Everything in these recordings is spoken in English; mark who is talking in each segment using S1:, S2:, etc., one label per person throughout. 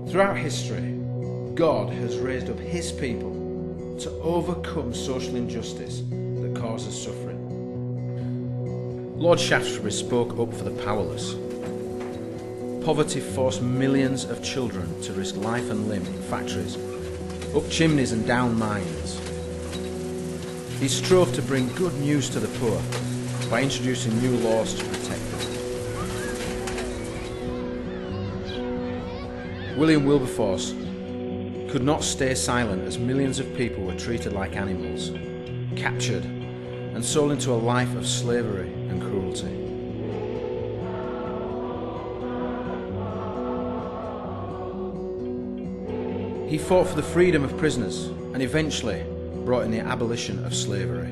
S1: Throughout history, God has raised up His people to overcome social injustice that causes suffering. Lord Shaftesbury spoke up for the powerless. Poverty forced millions of children to risk life and limb in factories, up chimneys and down mines. He strove to bring good news to the poor by introducing new laws to protect them. William Wilberforce could not stay silent as millions of people were treated like animals, captured and sold into a life of slavery and cruelty. He fought for the freedom of prisoners and eventually brought in the abolition of slavery.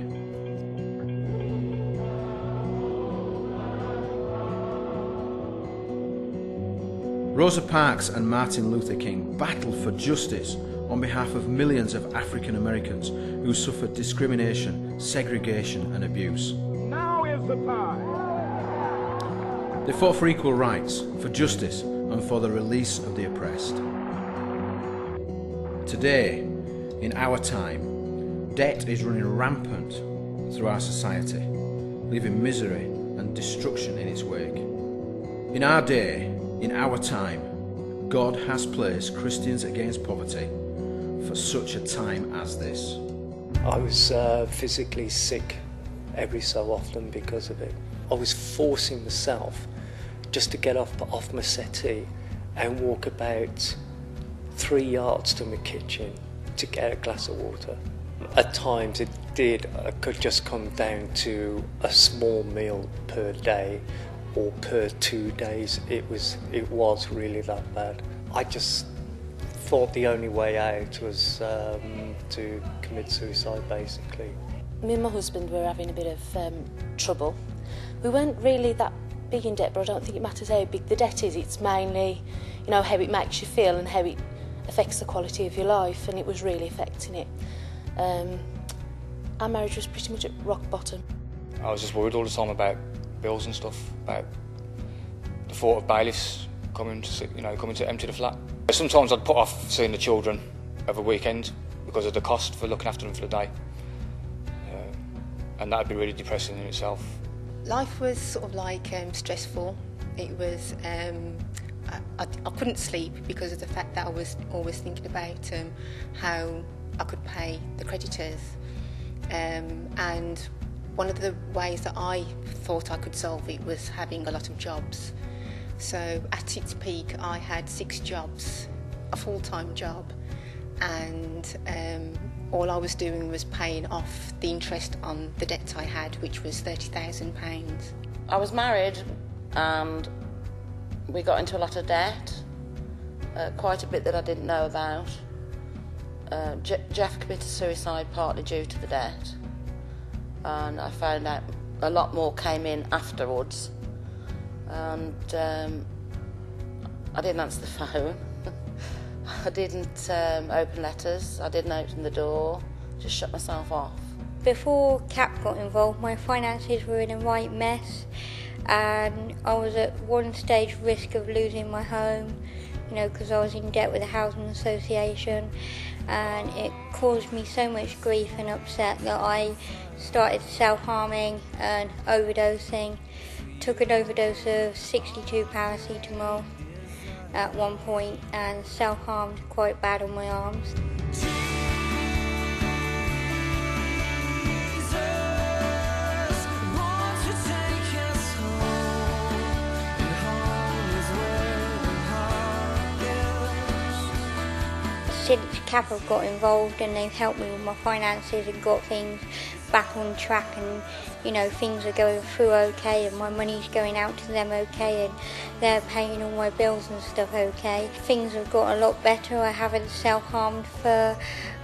S1: Rosa Parks and Martin Luther King battled for justice on behalf of millions of African Americans who suffered discrimination, segregation and abuse.
S2: Now is the time.
S1: They fought for equal rights, for justice and for the release of the oppressed. Today, in our time, debt is running rampant through our society, leaving misery and destruction in its wake. In our day, in our time, God has placed Christians Against Poverty for such a time as this.
S3: I was physically sick every so often because of it. I was forcing myself just to get off my settee and walk about 3 yards to my kitchen to get a glass of water. At times I could just come down to a small meal per day or per 2 days. It was really that bad. I just thought the only way out was to commit suicide, basically.
S4: Me and my husband were having a bit of trouble. We weren't really that big in debt, but I don't think it matters how big the debt is. It's mainly, how it makes you feel and how it affects the quality of your life, and it was really affecting it. Our marriage was pretty much at rock bottom.
S5: I was just worried all the time about bills and stuff, about the thought of bailiffs coming to empty the flat. Sometimes I'd put off seeing the children over a weekend because of the cost for looking after them for the day, and that'd be really depressing in itself.
S6: Life was sort of like stressful. It was I couldn't sleep because of the fact that I was always thinking about how I could pay the creditors, and one of the ways that I thought I could solve it was having a lot of jobs. So at its peak I had 6 jobs, a full-time job, and all I was doing was paying off the interest on the debt I had, which was £30,000.
S7: I was married and we got into a lot of debt, quite a bit that I didn't know about. Jeff committed suicide partly due to the debt, and I found out a lot more came in afterwards, and I didn't answer the phone. I didn't open letters, I didn't open the door, just shut myself off.
S8: Before CAP got involved, my finances were in a right mess, and I was at one stage risk of losing my home, because I was in debt with the housing association, and it caused me so much grief and upset that I started self-harming and overdosing. Took an overdose of 62 paracetamol at one point and self-harmed quite bad on my arms. Since CAP have got involved and they've helped me with my finances and got things back on track, and things are going through okay and my money's going out to them okay and they're paying all my bills and stuff okay. Things have got a lot better. I haven't self-harmed for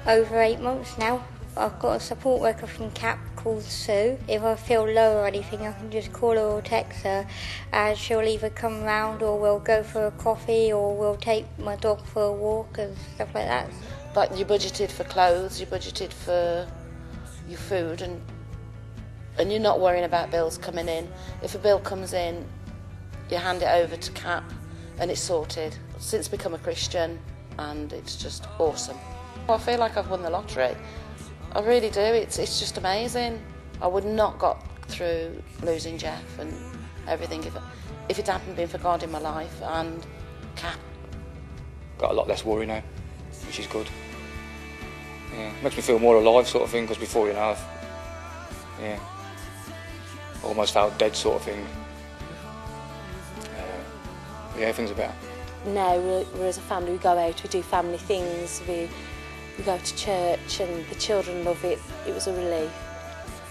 S8: over 8 months now. I've got a support worker from CAP called Sue. If I feel low or anything, I can just call her or text her, and she'll either come round or we'll go for a coffee or we'll take my dog for a walk and stuff like that.
S7: Like, you budgeted for clothes, you budgeted for your food, and you're not worrying about bills coming in. If a bill comes in, you hand it over to CAP, and it's sorted. Since become a Christian, and it's just awesome. I feel like I've won the lottery. I really do. It's just amazing. I would not got through losing Jeff and everything if it hadn't been for God in my life and Cap.
S5: Got a lot less worry now, which is good. Yeah, makes me feel more alive, sort of thing. Because before, you know, yeah, almost felt dead, sort of thing. Yeah, things are better.
S4: Now we're as a family, we go out, we do family things, we go to church, and the children love it. It was a relief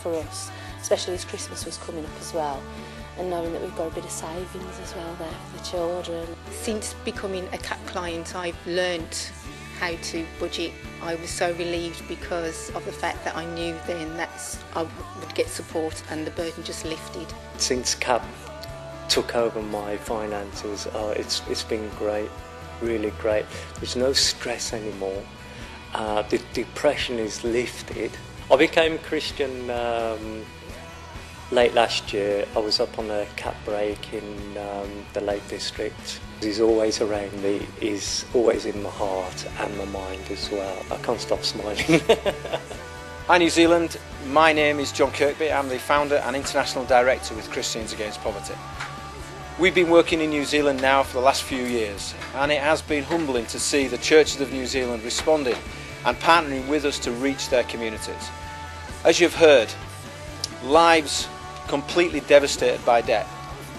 S4: for us, especially as Christmas was coming up as well, and knowing that we've got a bit of savings as well there for the children.
S6: Since becoming a CAP client, I've learnt how to budget. I was so relieved because of the fact that I knew then that I would get support and the burden just lifted.
S3: Since CAP took over my finances, it's been great, really great. There's no stress anymore. The depression is lifted. I became a Christian late last year. I was up on a CAP break in the Lake District. He's always around me, he's always in my heart and my mind as well. I can't stop smiling.
S1: Hi New Zealand, my name is John Kirkby. I'm the founder and international director with Christians Against Poverty. We've been working in New Zealand now for the last few years, and it has been humbling to see the churches of New Zealand responding and partnering with us to reach their communities. As you've heard, lives completely devastated by debt.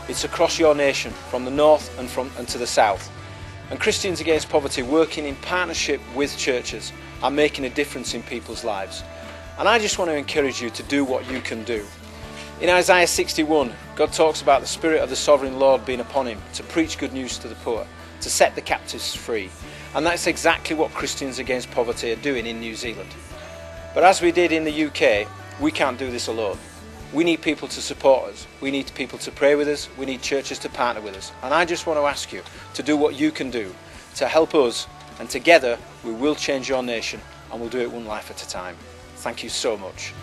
S1: It's across your nation, from the north and to the south. And Christians Against Poverty, working in partnership with churches, are making a difference in people's lives. And I just want to encourage you to do what you can do. In Isaiah 61, God talks about the Spirit of the Sovereign Lord being upon him to preach good news to the poor, to set the captives free. And that's exactly what Christians Against Poverty are doing in New Zealand. But as we did in the UK, we can't do this alone. We need people to support us. We need people to pray with us. We need churches to partner with us. And I just want to ask you to do what you can do to help us, and together we will change your nation, and we'll do it one life at a time. Thank you so much.